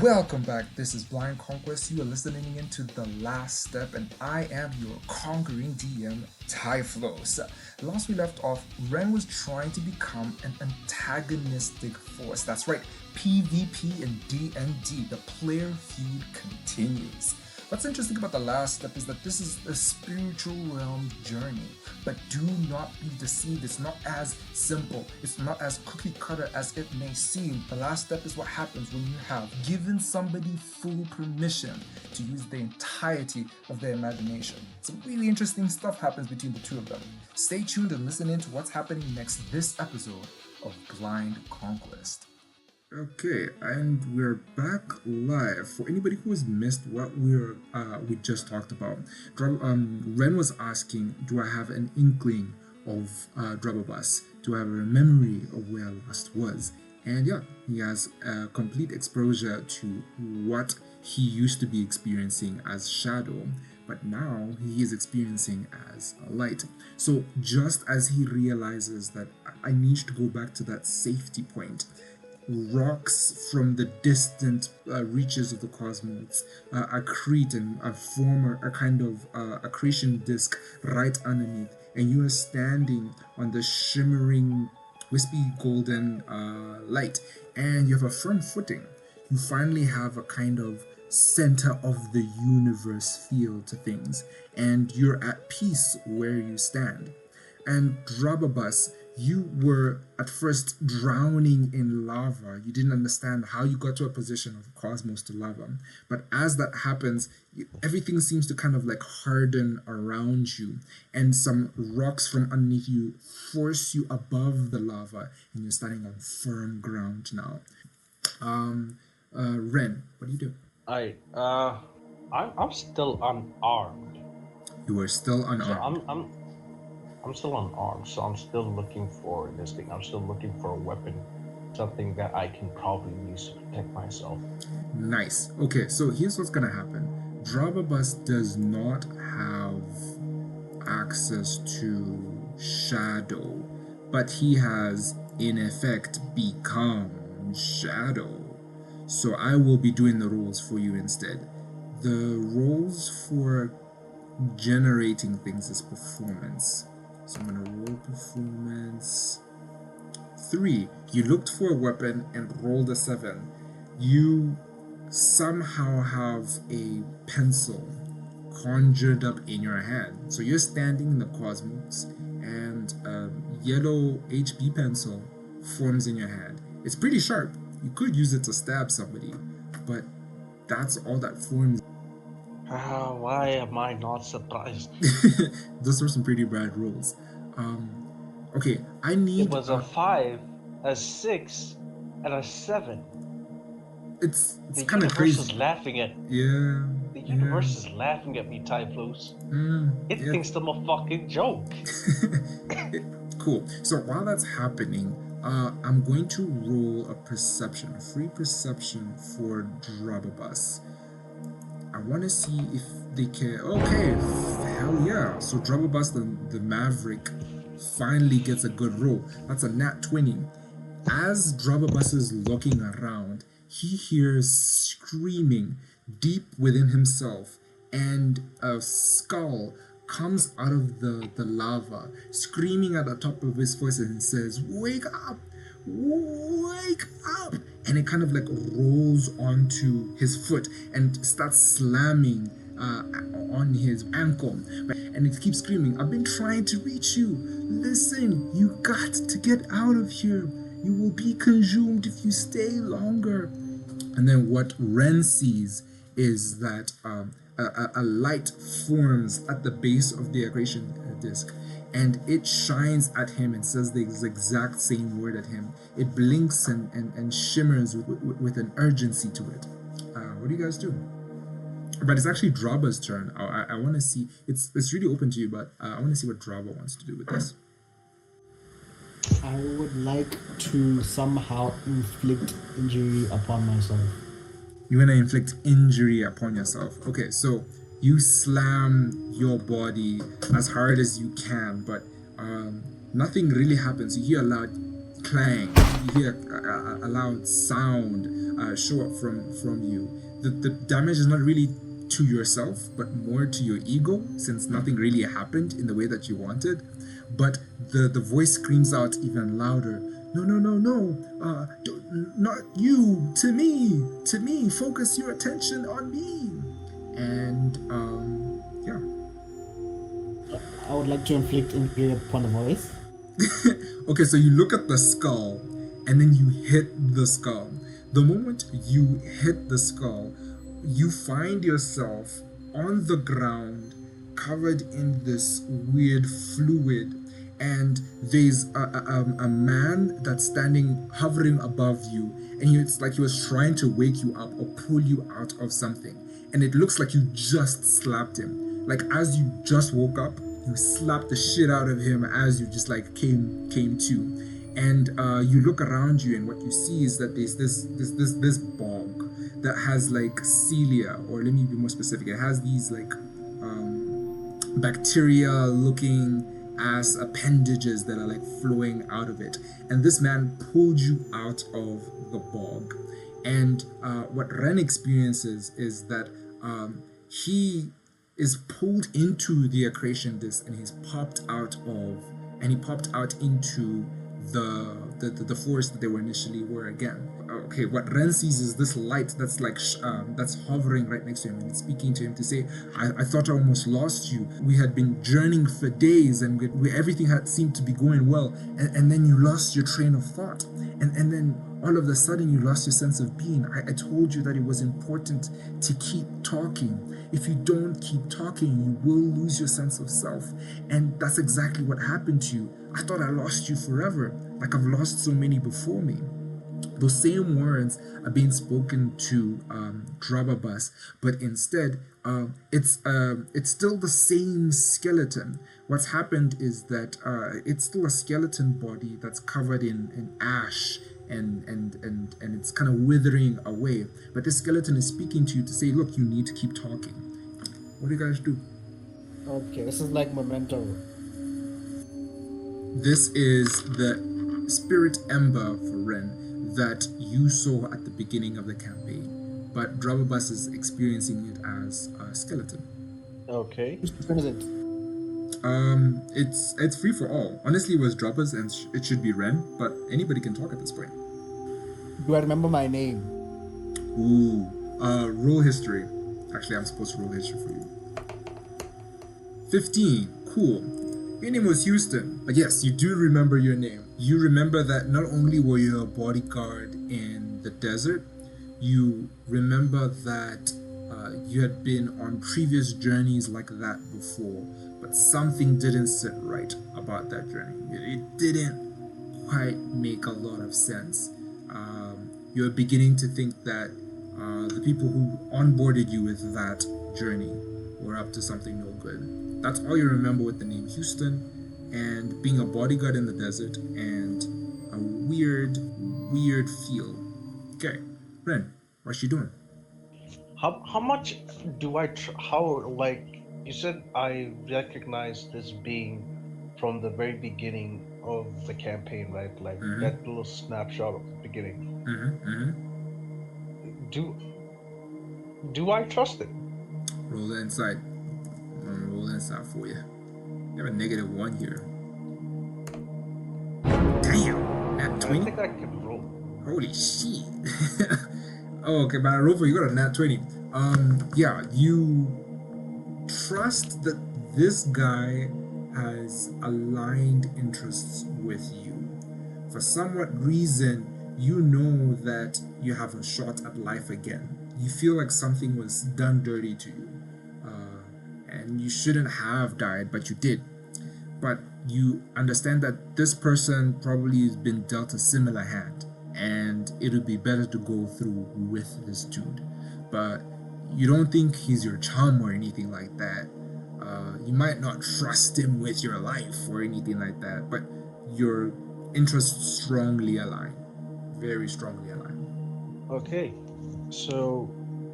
Welcome back. This is Blind Conquest. You are listening into The Last Step, and I am your conquering DM, Typhlos. Last we left off, Ren was trying to become an antagonistic force. That's right, PvP and D&D. The player feud continues. What's interesting about The Last Step is that this is a spiritual realm journey, but do not be deceived. It's not as simple. It's not as cookie cutter as it may seem. The last step is what happens when you have given somebody full permission to use the entirety of their imagination. Some really interesting stuff happens between the two of them. Stay tuned and listen in to what's happening next this episode of Blind Conquest. Okay, and we're back live. For anybody who has missed what we just talked about, Ren was asking, do I have an inkling of Drubberbus? Do I have a memory of where Last was? And yeah, he has complete exposure to what he used to be experiencing as Shadow, but now he is experiencing as a light. So just as he realizes that I need to go back to that safety point, rocks from the distant reaches of the cosmos accrete and form a kind of accretion disk right underneath, and you are standing on the shimmering wispy golden light, and you have a firm footing. You finally have a kind of center of the universe feel to things, and you're at peace where you stand. And Drubberbus, you were at first drowning in lava. You didn't understand how you got to a position of cosmos to lava. But as that happens, everything seems to kind of like harden around you, and some rocks from underneath you force you above the lava, and you're standing on firm ground now. Ren, what do you do? I'm still unarmed. You are still unarmed. So I'm still unarmed, so I'm still looking for this thing. I'm still looking for a weapon, something that I can probably use to protect myself. Nice. Okay, so here's what's gonna happen. Drubberbus does not have access to Shadow, but he has, in effect, become Shadow. So I will be doing the rolls for you instead. The rolls for generating things is performance. So I'm gonna roll performance 3. You looked for a weapon and rolled a 7. You somehow have a pencil conjured up in your hand. So you're standing in the cosmos, and a yellow HB pencil forms in your hand. It's pretty sharp. You could use it to stab somebody, but that's all that forms. Why am I not surprised? Those were some pretty bad rolls. Okay, I need. It was a 5, a 6, and a 7. It's kind of crazy. The universe is laughing at. Yeah. The universe is laughing at me, Typhlos. It thinks I'm a fucking joke. Cool. So while that's happening, I'm going to roll a free perception for Drubberbus. I want to see if they can. Okay, hell yeah. So Drubberbus, the Maverick, finally gets a good roll. That's a nat 20. As Drubberbus is looking around, he hears screaming deep within himself, and a skull comes out of the lava, screaming at the top of his voice, and says, "Wake up! Wake up!" And it kind of like rolls onto his foot and starts slamming on his ankle. And it keeps screaming, "I've been trying to reach you. Listen, you got to get out of here. You will be consumed if you stay longer." And then what Ren sees is that a light forms at the base of the accretion disk, and it shines at him and says the exact same word at him. It blinks and shimmers with an urgency to it. What do you guys do? But it's actually Drubba's turn. I want to see. It's really open to you, but I want to see what Drubba wants to do with this. I would like to somehow inflict injury upon myself. You want to inflict injury upon yourself. Okay, so you slam your body as hard as you can, but nothing really happens. You hear a loud clang, you hear a loud sound show up from you. The damage is not really to yourself, but more to your ego, since nothing really happened in the way that you wanted. But the voice screams out even louder. No, no, no, no! Not you! To me! To me! Focus your attention on me! And yeah. I would like to inflict injury upon the voice. Okay, so you look at the skull and then you hit the skull. The moment you hit the skull, you find yourself on the ground covered in this weird fluid, and there's a man that's standing hovering above you, and it's like he was trying to wake you up or pull you out of something, and it looks like you just slapped him. Like as you just woke up, you slapped the shit out of him as you just like came to, and you look around you, and what you see is that there's this bog that has like cilia, or let me be more specific, it has these like bacteria looking as appendages that are like flowing out of it, and this man pulled you out of the bog. And what Ren experiences is that he is pulled into the accretion disc, and he popped out into the forest that they were initially were again. Okay, what Ren sees is this light that's like that's hovering right next to him, and it's speaking to him to say, I thought I almost lost you. We had been journeying for days, and everything had seemed to be going well, and then you lost your train of thought, and then all of a sudden you lost your sense of being. I told you that it was important to keep talking. If you don't keep talking, you will lose your sense of self, and that's exactly what happened to you. I thought I lost you forever, like I've lost so many before me. Those same words are being spoken to Drubberbus, but instead it's still the same skeleton. What's happened is that it's still a skeleton body that's covered in ash, and it's kind of withering away. But this skeleton is speaking to you to say, look, you need to keep talking. What do you guys do? Okay, this is like Memento. This is the spirit ember for Ren that you saw at the beginning of the campaign, but Drubberbus is experiencing it as a skeleton. Okay. Which one is it? It's free for all. Honestly, it was Drubbers, and it should be Ren, but anybody can talk at this point. Do I remember my name? Ooh, roll history. Actually, I'm supposed to roll history for you. 15. Cool. Your name was Houston, but yes, you do remember your name. You remember that not only were you a bodyguard in the desert, you remember that you had been on previous journeys like that before, but something didn't sit right about that journey. It didn't quite make a lot of sense. You're beginning to think that the people who onboarded you with that journey were up to something no good. That's all you remember with the name Houston, and being a bodyguard in the desert, and a weird feel. Okay, Ren, what's she doing? How much do I how, like you said, I recognize this being from the very beginning of the campaign, right? Like that little snapshot of the beginning. Do I trust it? Roll the inside. I'm gonna roll the inside for you. You have a -1 here. Damn, nat 20. I think I can roll. Holy shit. Oh, okay, but I roll for you. Got a nat 20. Yeah, you trust that this guy has aligned interests with you. For somewhat reason, you know that you have a shot at life again. You feel like something was done dirty to you. And you shouldn't have died, but you did. But you understand that this person probably has been dealt a similar hand, and it would be better to go through with this dude. But you don't think he's your chum or anything like that. You might not trust him with your life or anything like that, but your interests strongly align. Very strongly align. Okay, so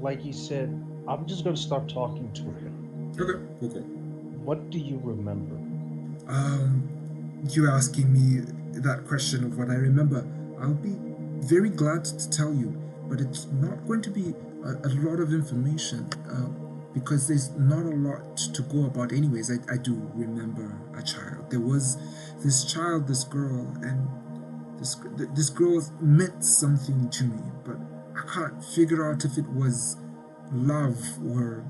like you said, I'm just gonna start talking to him. Okay, cool. What do you remember? You asking me that question of what I remember, I'll be very glad to tell you. but it's not going to be a lot of information because there's not a lot to go about. Anyways, I do remember a child. There was this child, this girl, and this girl meant something to me, but I can't figure out if it was love or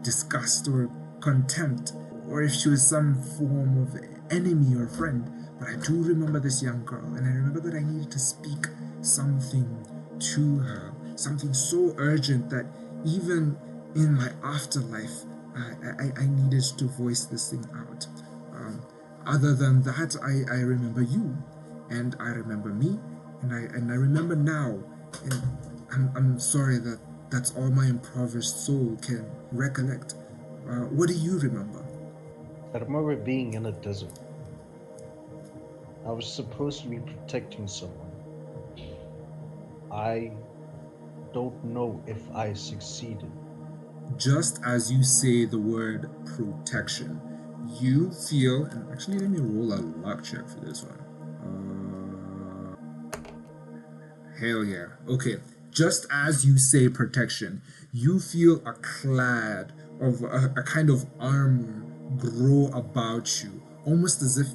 disgust or contempt, or if she was some form of enemy or friend. But I do remember this young girl, and I remember that I needed to speak something to her, something so urgent that even in my afterlife, I needed to voice this thing out. Other than that, I remember you, and I remember me, and I remember now, and I'm sorry that that's all my impoverished soul can recollect. What do you remember? I remember being in a desert. I was supposed to be protecting someone. I don't know if I succeeded. Just as you say the word protection, you feel, and actually let me roll a luck check for this one. Hell yeah. Okay. Just as you say protection, you feel a clad of a kind of armor grow about you, almost as if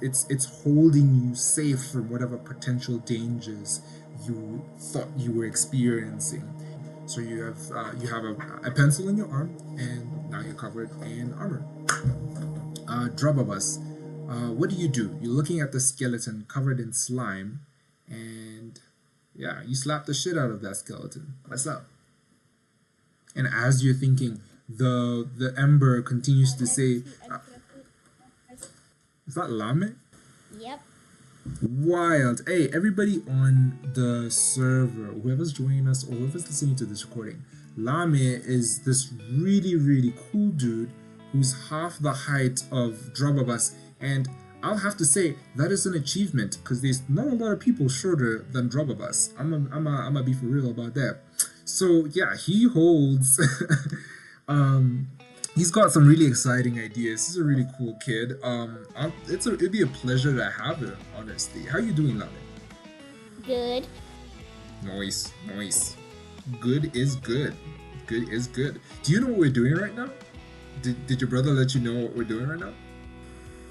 it's holding you safe from whatever potential dangers you thought you were experiencing. So you have a pencil in your arm, and now you're covered in armor. Drubberbus, what do? You're looking at the skeleton covered in slime, and yeah, you slap the shit out of that skeleton. What's up? And as you're thinking, the ember continues to say, "Is that Lame?" Yep. Wild. Hey, everybody on the server, whoever's joining us or whoever's listening to this recording, Lame is this really, really cool dude who's half the height of Drubberbus, and I'll have to say that is an achievement because there's not a lot of people shorter than Drubberbus. I'm gonna be for real about that. So yeah, he holds he's got some really exciting ideas. He's a really cool kid. It'd be a pleasure to have him, honestly. How you doing, Lame? Good. Nice. Good is good. Good is good. Do you know what we're doing right now? Did your brother let you know what we're doing right now?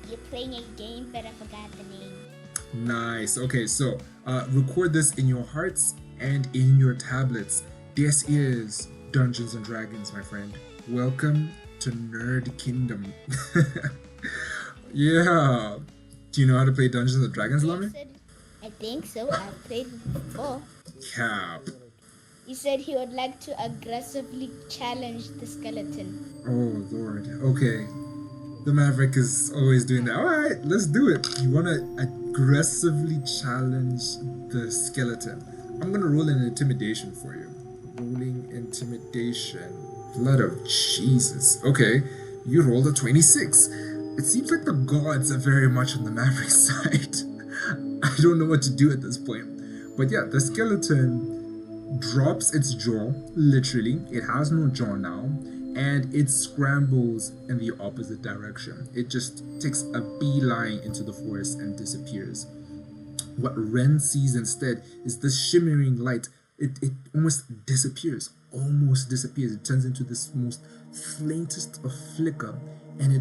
You're playing a game, but I forgot the name. Nice. Okay, so record this in your hearts and in your tablets. This is Dungeons and Dragons, my friend. Welcome to Nerd Kingdom. Yeah. Do you know how to play Dungeons and Dragons, Lame? I think so. I've played it before. Cap. He said he would like to aggressively challenge the skeleton. Oh, Lord. Okay. The Maverick is always doing that. Alright, let's do it. You want to aggressively challenge the skeleton. I'm going to roll an intimidation for you. Rolling intimidation. Blood of Jesus. Okay, you rolled a 26. It seems like the gods are very much on the Maverick side. I don't know what to do at this point. But yeah, the skeleton drops its jaw, literally. It has no jaw now. And it scrambles in the opposite direction. It just takes a beeline into the forest and disappears. What Ren sees instead is this shimmering light. It almost disappears. It turns into this most faintest of flicker, and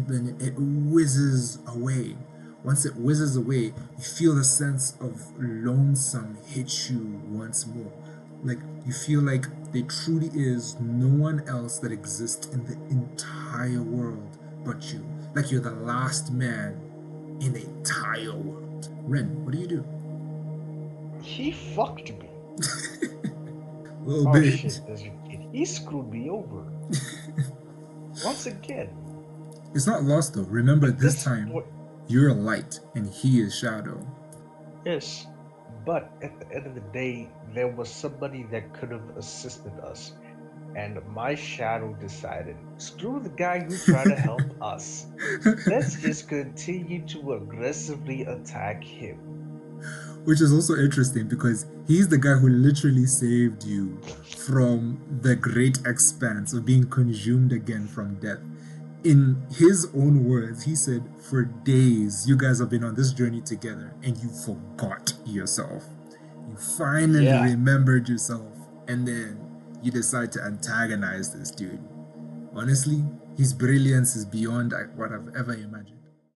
it whizzes away. Once it whizzes away, you feel the sense of lonesome hit you once more. Like you feel like there truly is no one else that exists in the entire world but you. Like you're the last man in the entire world. Ren, what do you do? He fucked me. Little bit. Shit, Desert Kid. He screwed me over. Once again. It's not lost though. Remember, this time you're light and he is shadow. Yes, but at the end of the day, there was somebody that could have assisted us. And my shadow decided, screw the guy who tried to help us. Let's just continue to aggressively attack him. Which is also interesting because he's the guy who literally saved you from the great expanse of being consumed again from death. In his own words, he said, for days you guys have been on this journey together and you forgot yourself. You You finally Yeah. remembered yourself, and then you decide to antagonize this dude. Honestly, his brilliance is beyond what I've ever imagined.